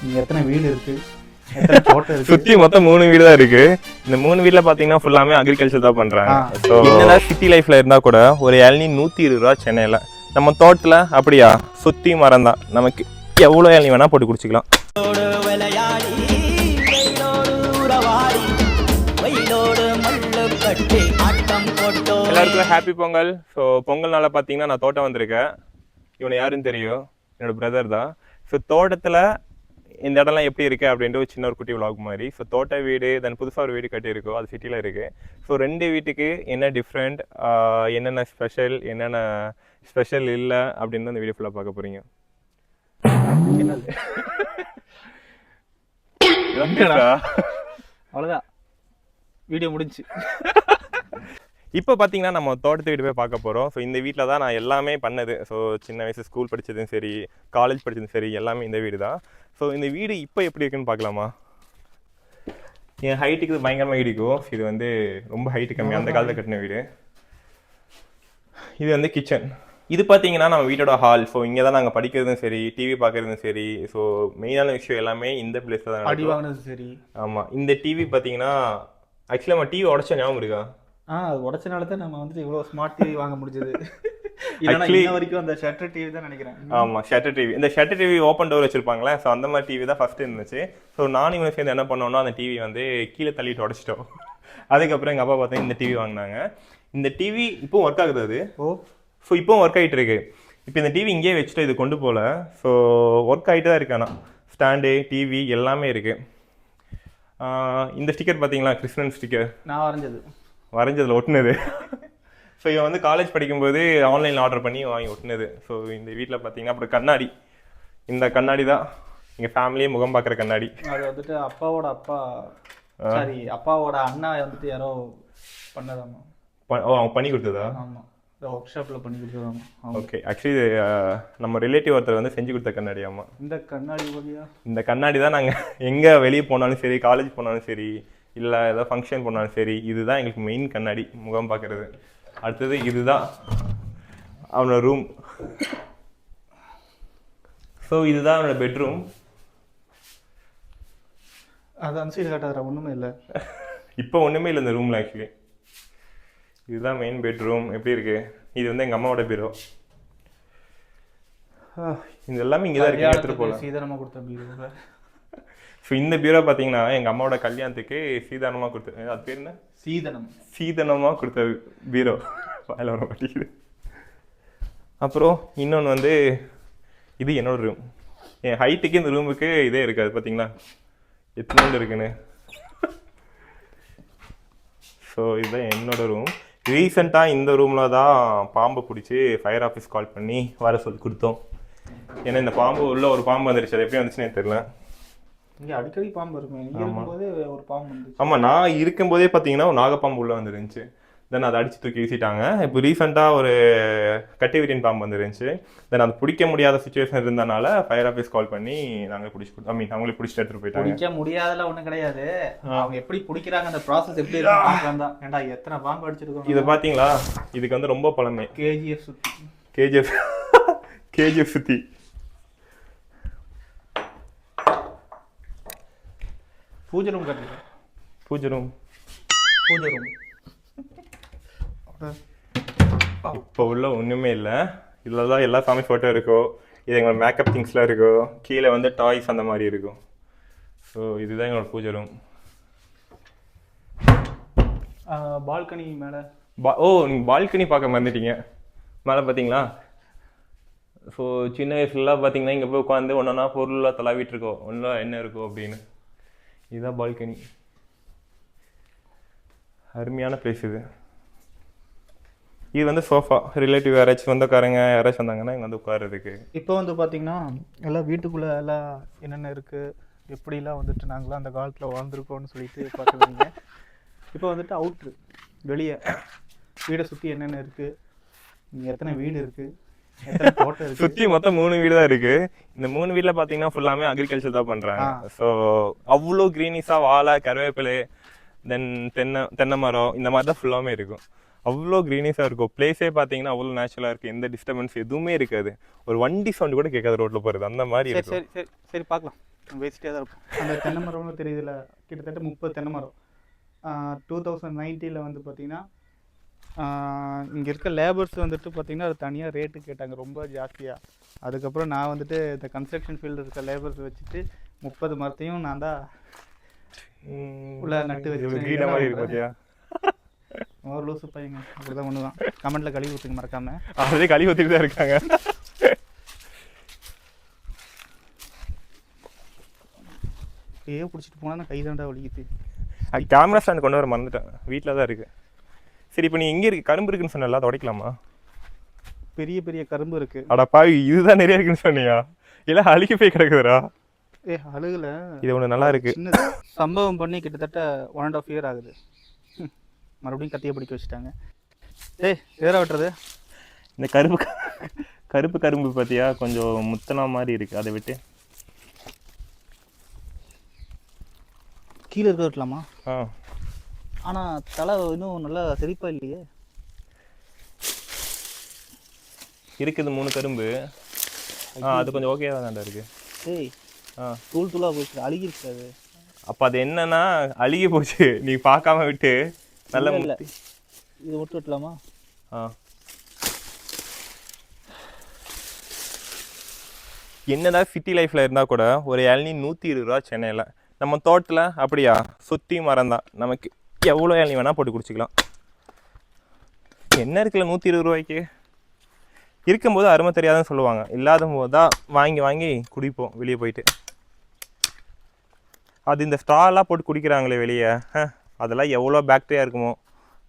இங்கே எத்தனை வீடு இருக்கு, எத்தனை தோட்டம் இருக்கு? சுத்தி மொத்தம் 3 வீடு தான் இருக்கு. இந்த 3 வீட்ல பாத்தீங்கன்னா ஃபுல்லாமே அக்ரிகல்ச்சர் தான் பண்றாங்க. ஸோ என்னதான் சிட்டி லைஃப்ல இருந்தா கூட ஒரு இளநீ 120 ரூபா சென்னையில. நம்ம தோட்டத்துல அப்படியா சுத்தி மரம் தான், நமக்கு எவ்வளவு இளநீ வேணா போட்டு குடிச்சிக்கலாம். எல்லாருக்கும் ஹாப்பி பொங்கல். ஸோ பொங்கல் நாள பாத்தீங்கன்னா நான் தோட்டம் வந்திருக்கேன். இவனை யாருன்னு தெரியும், என்னோட பிரதர் தான். ஸோ தோட்டத்துல இந்த இடம்லாம் எப்படி இருக்குது அப்படின்ட்டு ஒரு சின்ன ஒரு குட்டி விலாக் மாதிரி. ஸோ தோட்ட வீடு தென் புதுசாக ஒரு வீடு கட்டியிருக்கோம், அது சிட்டியில் இருக்குது. ஸோ 2 வீட்டுக்கு என்ன டிஃப்ரெண்ட், என்னென்ன ஸ்பெஷல், என்னென்ன ஸ்பெஷல் இல்லை அப்படின்னு அந்த வீடியோ ஃபுல்லாக பார்க்க போகிறீங்க. அவ்வளோதான், வீடியோ முடிஞ்சு. இப்போ பார்த்தீங்கன்னா நம்ம தோட்டத்து வீடு போய் பார்க்க போகிறோம். ஸோ இந்த வீட்டில் தான் நான் எல்லாமே பண்ணது. ஸோ சின்ன வயசு ஸ்கூல் படித்ததும் சரி, காலேஜ் படித்ததும் சரி, எல்லாமே இந்த வீடு தான். ஸோ இந்த வீடு இப்போ எப்படி இருக்குன்னு பார்க்கலாமா? என் ஹைட்டுக்கு இது பயங்கரமாக இடிக்கும். இது வந்து ரொம்ப ஹைட்டு கம்மி, அந்த காலத்தில் கட்டின வீடு. இது வந்து கிச்சன். இது பார்த்தீங்கன்னா நம்ம வீட்டோட ஹால். ஸோ இங்கே தான் நாங்கள் படிக்கிறதும் சரி, டிவி பார்க்குறதும் சரி. ஸோ மெயினான விஷயம் எல்லாமே இந்த பிளேஸில் தான் அடி வாங்கினது சரி. ஆமாம், இந்த டிவி பார்த்தீங்கன்னா ஆக்சுவலாக நம்ம டிவி உடச்ச ஞாபகம் இருக்கா? அது உடச்சனால தான் நம்ம வந்துட்டு இவ்வளோ ஸ்மார்ட் டிவி வாங்க முடிஞ்சது. இன்ன வரைக்கும் அந்த ஷட்டர் டிவி தான் நினைக்கிறேன். ஆமாம், ஷட்டர் டிவி. இந்த ஷட்டர் டிவி ஓப்பன் டோர் வச்சிருப்பாங்களே, ஸோ அந்த மாதிரி டிவி தான் ஃபர்ஸ்ட் இருந்துச்சு. ஸோ நானும் இவனை சேர்ந்து என்ன பண்ணோம்னா அந்த டிவி வந்து கீழே தள்ளிட்டு உடச்சிட்டோம். அதுக்கப்புறம் எங்கள் அப்பா பார்த்தா இந்த டிவி வாங்கினாங்க. இந்த டிவி இப்போ ஒர்க் ஆகுது அது. ஸோ இப்போவும் ஒர்க் ஆகிட்டு இருக்கு. இப்போ இந்த டிவி இங்கேயே வச்சுட்டு இது கொண்டு போகல. ஸோ ஒர்க் ஆகிட்டு தான் இருக்கானா, ஸ்டாண்டு, டிவி எல்லாமே இருக்கு. இந்த ஸ்டிக்கர் பார்த்தீங்களா, கிறிஸ்டன் ஸ்டிக்கர் நான் வரைஞ்சதில் ஒட்டுனது. ஸோ இவன் வந்து காலேஜ் படிக்கும்போது ஆன்லைனில் ஆர்டர் பண்ணி வாங்கி ஒட்டுனது. ஸோ இந்த வீட்டில் பார்த்தீங்கன்னா அப்புறம் கண்ணாடி, இந்த கண்ணாடி தான் எங்கள் ஃபேமிலியே முகம் பார்க்குற கண்ணாடி. அது வந்துட்டு அப்பாவோட அண்ணா வந்துட்டு யாரோ பண்ணதாமா. அவங்க பண்ணி கொடுத்ததா? ஆமாம், ஒர்க் ஷாப்பில் பண்ணி கொடுத்ததாமா. ஓகே, ஆக்சுவலி நம்ம ரிலேட்டிவ் ஒருத்தர் வந்து செஞ்சு கொடுத்த கண்ணாடி. ஆமாம், இந்த கண்ணாடி தான் நாங்கள் எங்கே வெளியே போனாலும் சரி, காலேஜ் போனாலும் சரி, இல்லை ஏதாவது ஃபங்க்ஷன் போனாலும் சரி, இதுதான் எங்களுக்கு மெயின் கண்ணாடி முகம் பார்க்குறது. அடுத்தது இதுதான் அவனோட ரூம். ஸோ இதுதான் அவனோட பெட்ரூம். அது அந்த சைடு காட்டாத ஒன்றுமே இல்லை. இப்போ ஒன்றுமே இல்லை இந்த ரூமில். ஆக்சுவலி இதுதான் மெயின் பெட்ரூம். எப்படி இருக்கு? இது வந்து எங்கள் அம்மாவோட பீரோ. இது எல்லாமே இங்கே தான் இருக்கு, எடுத்துகிட்டு போகலாம். சீதனமாக கொடுத்த பீரோ. ஸோ இந்த பீரோ பார்த்தீங்கன்னா எங்கள் அம்மாவோட கல்யாணத்துக்கு சீதானமாக கொடுத்தது. அது பேர் என்ன? சீதனமாக கொடுத்த பீரோ. வாயில வர மாட்டேங்குது. அப்புறம் இன்னொன்று வந்து இது என்னோட ரூம். என் ஹைட்டுக்கு இந்த ரூமுக்கு இதே இருக்காது. பார்த்தீங்களா எத்தனை இருக்குன்னு. ஸோ இதுதான் என்னோட ரூம். ரீசெண்டாக இந்த ரூமில் தான் பாம்பை பிடிச்சி ஃபயர் ஆஃபீஸ் கால் பண்ணி வர சொல்லி கொடுத்தோம். ஏன்னா இந்த பாம்பு உள்ள ஒரு பாம்பு வந்துருச்சு. அது எப்படி வந்துச்சுன்னே தெரியல. இங்கே அடிக்கடி பாம்பு இருக்கும்போதே ஒரு பாம்பு வந்து. ஆமாம், நான் இருக்கும்போதே பார்த்தீங்கன்னா ஒரு நாகப்பாம்பு உள்ளே வந்துருந்துச்சு. தென் அதை அடித்து தூக்கி வீசிட்டாங்க. இப்போ ரீசெண்டாக ஒரு கட்டிவிரியன் பாம்பு வந்துருந்துச்சு. தென் அது பிடிக்க முடியாத சுச்சுவேஷன் இருந்தனால ஃபயர் ஆஃபீஸ் கால் பண்ணி நாங்கள் பிடிச்சி கொடுத்தோம். அவங்களே பிடிச்சிட்டு எடுத்துகிட்டு போயிட்டாங்க. பிடிக்க முடியாதெல்லாம் ஒன்றும் கிடையாது. அவங்க எப்படி பிடிக்கிறாங்க, அந்த ப்ராசஸ் எப்படி இருக்கு. ஏன்டா எத்தனை பாம்பு அடிச்சிருக்கோம். இதை பார்த்தீங்களா, இதுக்கு வந்து ரொம்ப பழமை. கேஜிஎஃப் சுற்றி பூஜை ரூம் கட்டல. பூஜை ரூம் இப்போ உள்ள ஒன்றுமே இல்லை. இதில் தான் எல்லா சாமி ஃபோட்டோ இருக்கோ. இது எங்களோட மேக்கப் திங்ஸ்லாம் இருக்கோ. கீழே வந்து டாய்ஸ் அந்த மாதிரி இருக்கும். ஸோ இதுதான் எங்களோட பூஜை ரூம். பால்கனி மேலே நீங்கள் பால்கனி பார்க்க மறந்துட்டீங்க. மேலே பார்த்தீங்களா? ஸோ சின்ன வயசுலாம் பார்த்தீங்கன்னா இங்கே போய் உட்காந்து ஒன்றா பொருளாக தலாவிட்டு இருக்கோம், ஒன்றா என்ன இருக்கோ அப்படின்னு. இதுதான் பால்கனி. அருமையான பிளேஸ் இது. இது வந்து சோஃபா. ரிலேட்டிவ் யாராச்சும் சொந்தக்காரங்க யாராச்சும் வந்தாங்கன்னா இங்கே வந்து உட்கார்றதுக்கு. இப்போ வந்து பார்த்தீங்கன்னா எல்லாம் வீட்டுக்குள்ளே எல்லாம் என்னென்ன இருக்குது, எப்படிலாம் வந்துட்டு நாங்களாம் அந்த காலத்தில் வாழ்ந்துருக்கோம்னு சொல்லிட்டு பார்க்குறீங்க. இப்போ வந்துட்டு அவுட்ரு வெளியே வீடை சுற்றி என்னென்ன இருக்குது, இங்கே எத்தனை வீடு இருக்குது, சுத்தி மொத்தம் 3 வீடு தான் இருக்கு. இந்த 3 வீட்ல பாத்தீங்கன்னா ஃபுல்லாமே அக்ரிகல்ச்சர் தான் பண்றாங்க. ஸோ அவ்வளோ கிரீனிஸா வாழை, கருவேப்பிலை, தென் தென்னை மரம் இந்த மாதிரி தான் ஃபுல்லாமே இருக்கும். அவ்வளோ கிரீனிஸா இருக்கும். பிளேஸே பாத்தீங்கன்னா அவ்வளோ நேச்சுரலா இருக்கு. எந்த டிஸ்டர்பன்ஸ் எதுவுமே இருக்காது. ஒரு வண்டி சவுண்ட் கூட கேட்காது ரோட்ல போறது, அந்த மாதிரி இருக்கும். சரி பார்க்கலாம். பேசிட்டே தான் இருப்போம். அந்த தென்னை மரம்னு தெரியுதுல, கிட்டத்தட்ட 30 தென்னை மரம். 2019 வந்து பார்த்தீங்கன்னா, இங்கே இருக்க லேபர்ஸ் வந்துட்டு பார்த்தீங்கன்னா, அது தனியாக ரேட்டு கேட்டாங்க ரொம்ப ஜாஸ்தியாக. அதுக்கப்புறம் நான் வந்துட்டு இந்த கன்ஸ்ட்ரக்ஷன் ஃபீல்டு இருக்க லேபர்ஸ் வச்சுட்டு 30 மரத்தையும் நான் தான் உள்ள நட்டு வச்சு. ஒரு லூசு பையங்க அப்படிதான் பண்ணுவான். கமெண்ட்ல கழுவி ஊற்றுங்க மறக்காம. அதே கழுவி ஊற்றிட்டு தான் இருக்காங்க. அப்படியே பிடிச்சிட்டு போனால் நான் கைதாண்டா வலிக்குது. கேமரா ஸ்டாண்ட் கொண்டு வர மறந்துட்டேன், வீட்டில் தான் இருக்குது. சரி இப்போ நீ எங்கே இருக்கு, கரும்பு இருக்குன்னு சொன்னல, அதை உடைக்கலாமா? பெரிய பெரிய கரும்பு இருக்குது. அடா பாவி, இதுதான் நிறைய இருக்குன்னு சொன்னியா? இல்லை அழுகி போய் கிடக்குதுடா. அழுகல, இது ஒன்று நல்லா இருக்கு. சின்ன சம்பவம் பண்ணி கிட்டத்தட்ட 1.5 இயர் ஆகுது. மறுபடியும் கத்தியை பிடிக்க வச்சுட்டாங்க. வேற வெட்டுறது இந்த கருப்பு கரும்பு பார்த்தியா, கொஞ்சம் முத்தனா மாதிரி இருக்குது, அதை விட்டு கீழே இருக்க வெட்டலாமா? ஆனால் தலை இன்னும் நல்லா செழிப்பா இல்லையே. இருக்குது 3 கரும்பு. அது கொஞ்சம் ஓகே தான்டா இருக்கு. தூள் தூளாக போச்சு, அழுகிருச்சு அது. அப்போ அது என்னன்னா அழுகி போச்சு, நீ பார்க்காம விட்டு நல்ல இல்லை. இது மட்டும் வெட்டலாமா? என்னதான் சிட்டி லைஃப்பில் இருந்தால் கூட ஒரு இளநீ 120 ரூபா சென்னையில். நம்ம தோட்டத்தில் அப்படியா, சுற்றி மரம் தான், நமக்கு எவ்வளோ இளநீ வேணால் போட்டு குடிச்சிக்கலாம். என்ன இருக்குல்ல 120 ரூபாய்க்கு. இருக்கும்போது அருமை தெரியாதுன்னு சொல்லுவாங்க, இல்லாத போது தான் வாங்கி வாங்கி குடிப்போம் வெளியே போயிட்டு. அது இந்த ஸ்ட்ராலாம் போட்டு குடிக்கிறாங்களே வெளியே, அதெல்லாம் எவ்வளோ பாக்டீரியா இருக்குமோ.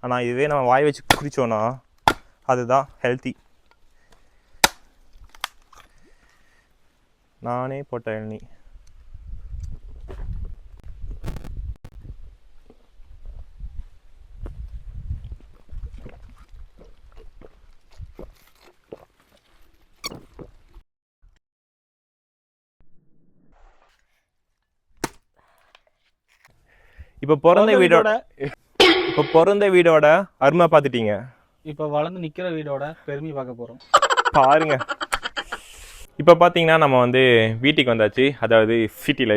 ஆனால் இதுவே நம்ம வாய் வச்சு குடித்தோன்னா அதுதான் ஹெல்த்தி. நானே போட்ட இளநீ. இப்போ பிறந்த வீடோட அருமை பார்த்துட்டீங்க. இப்போ வளர்ந்து நிற்கிற வீடோட பெருமை பார்க்க போகிறோம். பாருங்க. இப்போ பார்த்தீங்கன்னா நம்ம வந்து வீட்டுக்கு வந்தாச்சு. அதாவது சிட்டி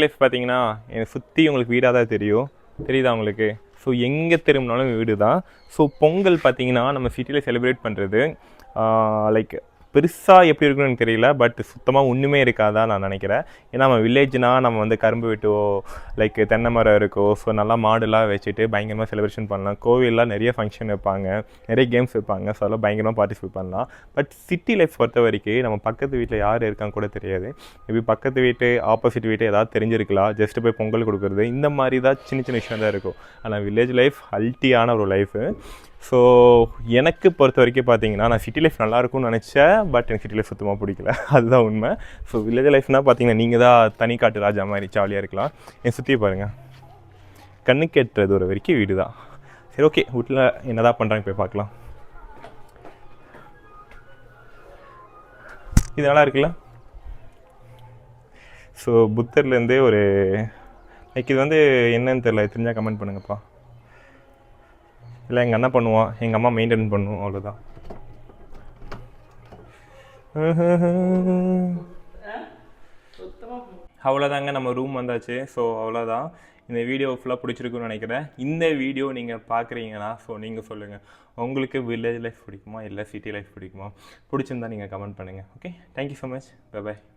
லைஃப் பார்த்தீங்கன்னா எனக்கு சுற்றி உங்களுக்கு வீடாக தான் தெரியுதா உங்களுக்கு? ஸோ எங்கே திரும்பினாலும் வீடு தான். ஸோ பொங்கல் பார்த்தீங்கன்னா நம்ம சிட்டியில் செலிப்ரேட் பண்ணுறது லைக் பெருசாக எப்படி இருக்குன்னு எனக்கு தெரியல, பட் சுத்தமாக ஒன்றுமே இருக்காதான் நான் நினைக்கிறேன். ஏன்னா நம்ம வில்லேஜ்னால் நம்ம வந்து கரும்பு வெட்டுவோ, லைக் தென்னை மரம் இருக்கோ, ஸோ நல்லா மாடுலாம் வச்சுட்டு பயங்கரமாக செலிப்ரேஷன் பண்ணலாம். கோவிலெலாம் நிறைய ஃபங்க்ஷன் வைப்பாங்க, நிறைய கேம்ஸ் வைப்பாங்க, ஸோ அதெல்லாம் பயங்கரமாக பார்ட்டிசிபேட் பண்ணலாம். பட் சிட்டி லைஃப் பொறுத்த வரைக்கும் நம்ம பக்கத்து வீட்டில் யார் இருக்காங்க கூட தெரியாது. மேபி பக்கத்து வீட்டு ஆப்போசிட் வீட்டு ஏதாவது தெரிஞ்சிருக்கலாம், ஜஸ்ட்டு போய் பொங்கல் கொடுக்குறது, இந்த மாதிரி தான் சின்ன விஷயம் தான் இருக்கும். ஆனால் வில்லேஜ் லைஃப் அல்ட்டியான ஒரு லைஃபு. ஸோ எனக்கு பொறுத்த வரைக்கும் பார்த்தீங்கன்னா நான் சிட்டி லைஃப் நல்லாயிருக்கும்னு நினச்சேன், பட் எனக்கு சிட்டி லைஃப் சுத்தமாக பிடிக்கல, அதுதான் உண்மை. ஸோ வில்லேஜ் லைஃப்னால் பார்த்தீங்கன்னா நீங்கள் தான் தனி காட்டு ராஜா மாதிரி ஜாலியாக இருக்கலாம். என் சுற்றி பாருங்கள், கண்ணுக்கு எட்டுறது ஒரு வரைக்கும் வீடு தான். சரி, ஓகே, வீட்டில் என்ன தான் பண்ணுறாங்க போய் பார்க்கலாம். இது நல்லா இருக்குல்ல? ஸோ புத்தர்லேருந்தே ஒரு லைக் இது வந்து என்னன்னு தெரியல, தெரிஞ்சால் கமெண்ட் பண்ணுங்கப்பா. இல்லை எங்கள் அண்ணன் பண்ணுவான், எங்கள் அம்மா மெயின்டைன் பண்ணுவோம், அவ்வளோதான். அவ்வளோதாங்க, நம்ம ரூம் வந்தாச்சு. ஸோ அவ்வளோதான். இந்த வீடியோ ஃபுல்லாக பிடிச்சிருக்குன்னு நினைக்கிறேன். இந்த வீடியோ நீங்கள் பார்க்குறீங்கன்னா ஸோ நீங்கள் சொல்லுங்கள், உங்களுக்கு வில்லேஜ் லைஃப் பிடிக்குமா இல்லை சிட்டி லைஃப் பிடிக்குமா? பிடிச்சிருந்தா நீங்கள் கமெண்ட் பண்ணுங்கள். Okay, thank you so much, bye bye.